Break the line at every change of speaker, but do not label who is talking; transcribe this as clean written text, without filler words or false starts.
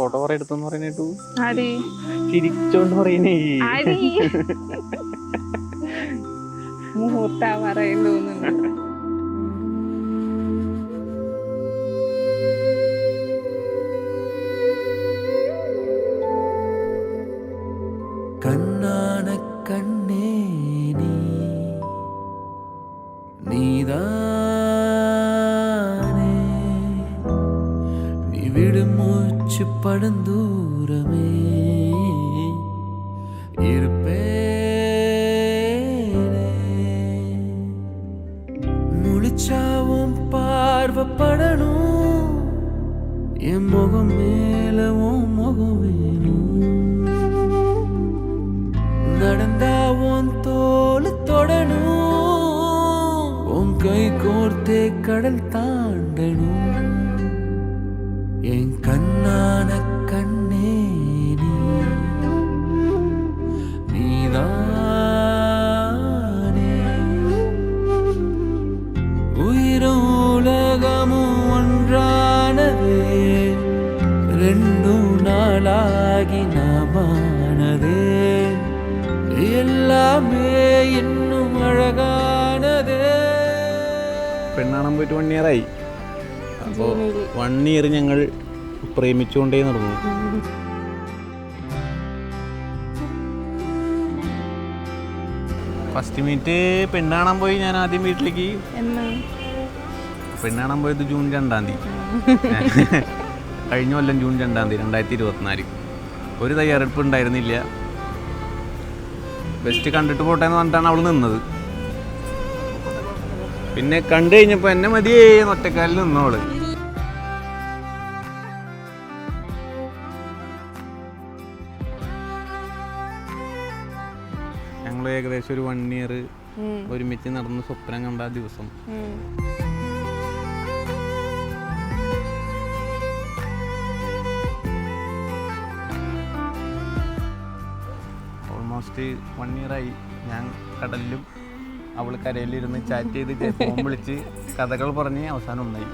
Photo കുറെ എടുത്തെന്ന് പറയുന്നേട്ടു. ചിരിച്ചോണ്ട് പറയുന്നേ.
മുഹൂർത്ത പറയുന്നു.
കണ്ണാന കണ്ണേ നീതാനേ നീ വിടുമൂച്ചു പടന്തൂരമേ இருப்பேனே முழிச்சாவும் பார்வப்படணும் என் முகம் மேலவும் முகம் வேணும் நடந்தா உன் தோல் தொடணும் உன் கை கோர்த்தே கடல் தாண்டணும் என் கண்ணான கண்ணே நீதானே உயிரும் உலகமும் ஒன்றானதே ரெண்டும் நாளாகி நாமானதே எல்லாமே இன்னுം അഴകാനതേ.
പെണ്ണാണാൻ പോയിട്ട് 1 year ആയി. അപ്പോൾ 1 year ഞങ്ങൾ പ്രേമിച്ചുകൊണ്ടേ നടന്നു. ഫസ്റ്റ് മീറ്റ് പെണ്ണാണാൻ പോയി. ഞാൻ ആദ്യം വീട്ടിലേക്ക് പെണ്ണാണാൻ പോയത് ജൂൺ 2-ാം തീയതി. കഴിഞ്ഞ കൊല്ലം ജൂൺ 2-ാം തീയതി 2024. ഒരു തയ്യാറെടുപ്പ് ഉണ്ടായിരുന്നില്ല. ബെസ്റ്റ് കണ്ടിട്ട് പോട്ടെ എന്ന് പറഞ്ഞിട്ടാണ് അവൾ നിന്നത്. പിന്നെ കണ്ടു കഴിഞ്ഞപ്പോൾ എന്നെ മതിയേ ഒറ്റക്കാലിൽ നിന്നവള്. ഞങ്ങൾ ഏകദേശം ഒരു 1 year ഒരുമിച്ച് നടന്ന് സ്വപ്നം കണ്ട ദിവസം. ഓൾമോസ്റ്റ് 1 year ആയി. ഞാൻ കടലിലും അവൾ കരയിലിരുന്ന് ചാറ്റ് ചെയ്ത് ഫോൺ വിളിച്ച് കഥകൾ പറഞ്ഞ് അവസാനം ഒന്നായി.